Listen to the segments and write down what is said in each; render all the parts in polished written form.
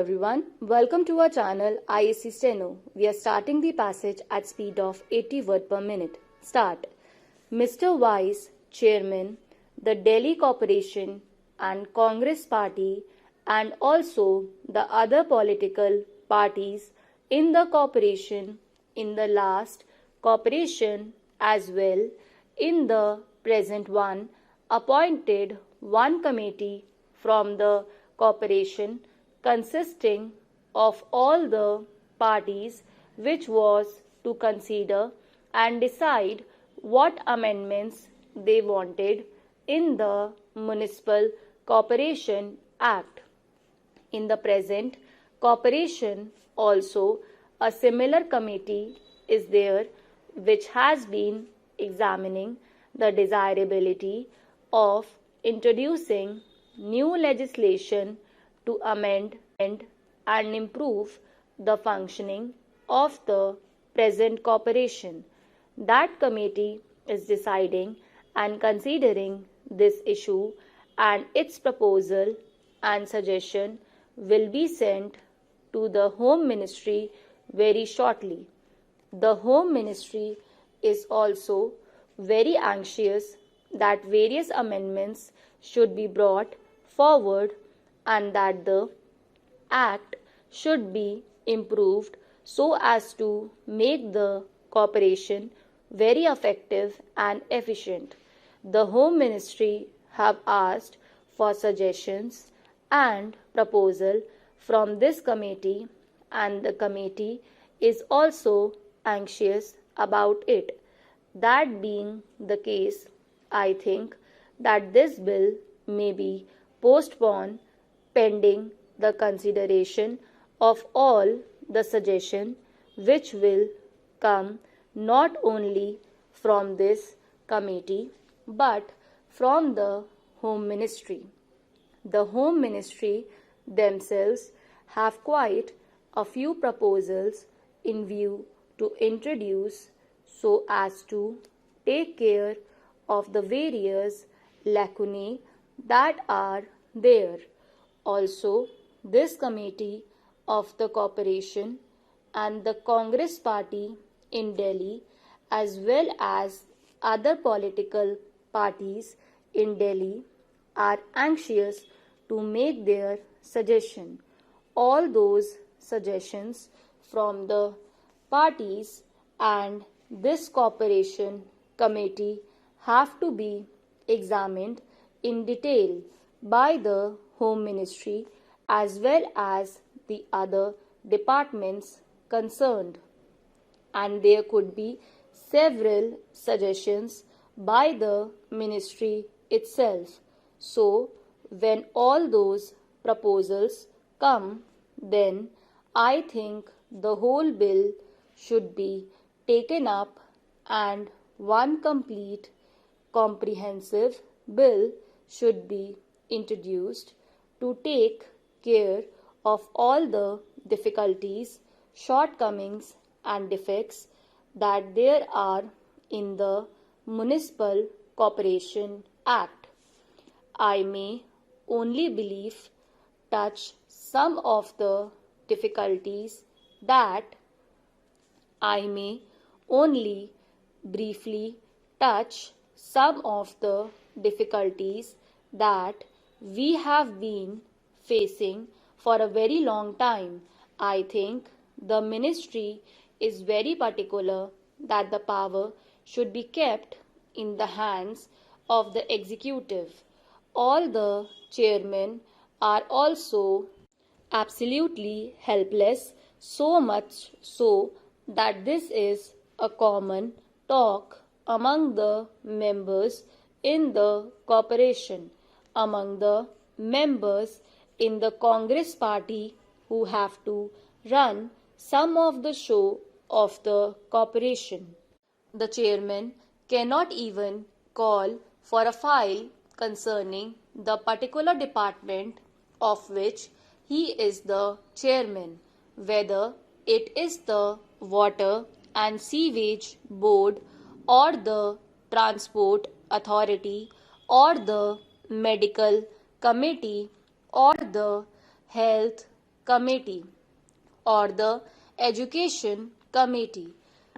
Everyone, welcome to our channel IAC Steno. We are starting the passage at speed of 80 words per minute. Start. Mr. Vice Chairman, the Delhi Corporation and Congress Party and also the other political parties in the corporation, in the last corporation as well, in the present one, appointed one committee from the corporation consisting of all the parties, which was to consider and decide what amendments they wanted in the Municipal Corporation Act. In the present corporation also a similar committee is there which has been examining the desirability of introducing new legislation to amend and improve the functioning of the present corporation. That committee is deciding and considering this issue, and its proposal and suggestion will be sent to the Home Ministry very shortly. The Home Ministry is also very anxious that various amendments should be brought forward and that the Act should be improved so as to make the corporation very effective and efficient. The Home Ministry have asked for suggestions and proposal from this committee, and the committee is also anxious about it. That being the case, I think that this bill may be postponed pending the consideration of all the suggestions which will come not only from this committee but from the Home Ministry. The Home Ministry themselves have quite a few proposals in view to introduce so as to take care of the various lacunae that are there. Also, this committee of the corporation and the Congress Party in Delhi, as well as other political parties in Delhi, are anxious to make their suggestion. All those suggestions from the parties and this corporation committee have to be examined in detail by the Home Ministry as well as the other departments concerned, and there could be several suggestions by the ministry itself. So when all those proposals come, then I think the whole bill should be taken up and one complete comprehensive bill should be introduced to take care of all the difficulties, shortcomings and defects that there are in the Municipal Corporation Act. I may only touch some of the difficulties that I may only briefly touch some of the difficulties that we have been facing for a very long time. I think the ministry is very particular that the power should be kept in the hands of the executive. All the chairmen are also absolutely helpless, so much so that this is a common talk among the members in the corporation, among the members in the Congress Party who have to run some of the show of the corporation. The chairman cannot even call for a file concerning the particular department of which he is the chairman, whether it is the Water and Sewage Board or the Transport Authority or the Medical Committee or the Health Committee or the Education Committee.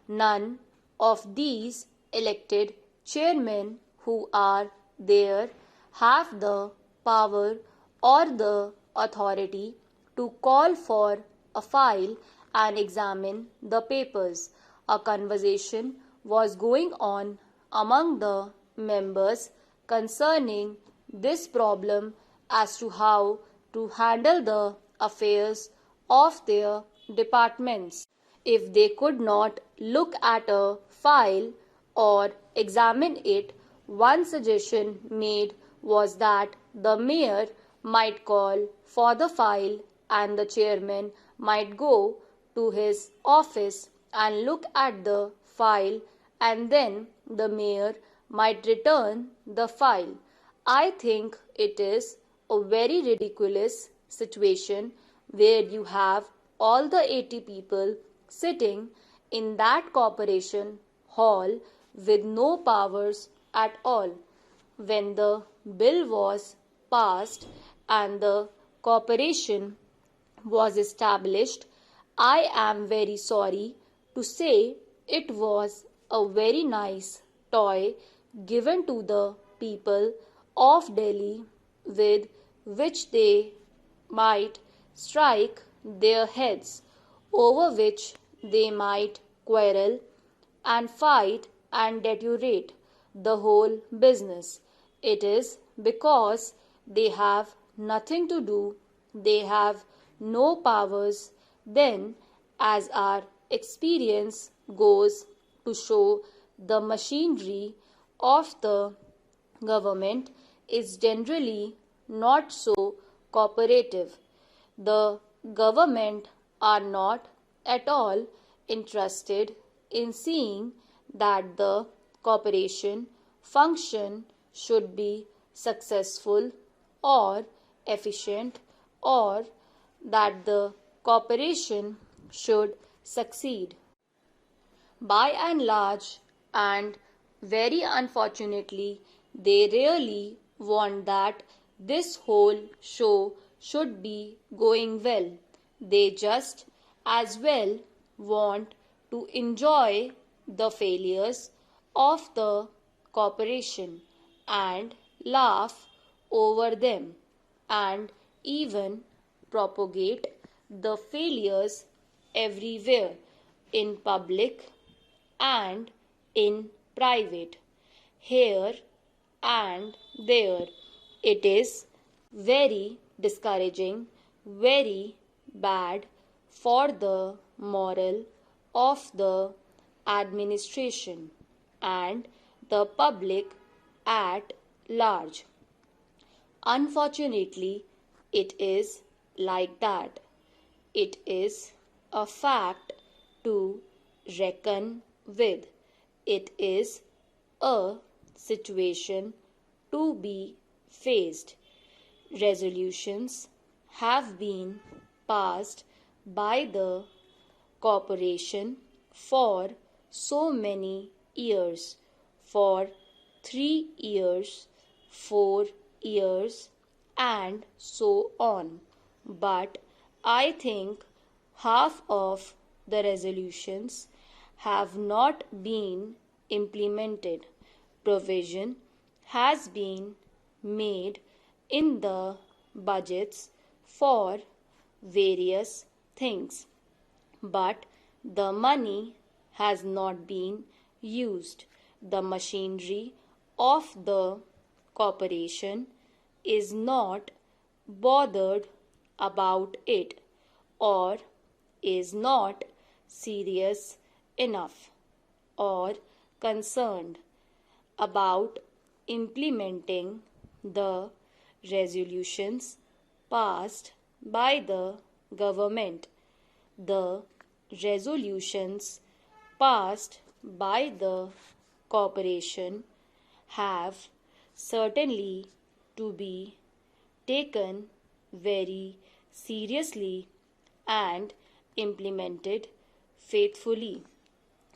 None of these elected chairmen who are there have the power or the authority to call for a file and examine the papers. A conversation was going on among the members concerning this problem as to how to handle the affairs of their departments. If they could not look at a file or examine it, one suggestion made was that the mayor might call for the file and the chairman might go to his office and look at the file, and then the mayor might return the file. I think it is a very ridiculous situation where you have all the 80 people sitting in that corporation hall with no powers at all. When the bill was passed and the corporation was established, I am very sorry to say it was a very nice toy given to the people of Delhi with which they might strike their heads, over which they might quarrel and fight and deteriorate the whole business. It is because they have nothing to do, they have no powers, then, as our experience goes to show, the machinery of the government is generally not so cooperative. The government are not at all interested in seeing that the corporation function should be successful or efficient, or that the corporation should succeed. By and large, and very unfortunately, they really want that this whole show should be going well. They just as well want to enjoy the failures of the corporation and laugh over them, and even propagate the failures everywhere, in public and in private, here and there. It is very discouraging, very bad for the moral of the administration and the public at large. Unfortunately, it is like that. It is a fact to reckon with. It is a situation to be faced. Resolutions have been passed by the corporation for so many years, for 3 years, 4 years, and so on. But I think half of the resolutions have not been implemented. Provision has been made in the budgets for various things, but the money has not been used. The machinery of the corporation is not bothered about it, or is not serious enough or concerned about implementing the resolutions passed by the government. The resolutions passed by the corporation have certainly to be taken very seriously and implemented faithfully.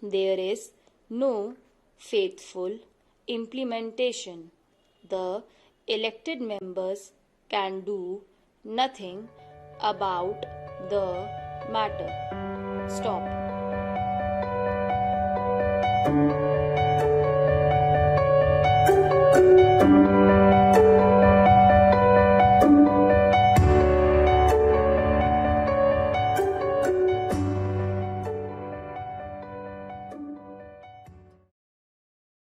There is no faithful implementation. The elected members can do nothing about the matter. Stop.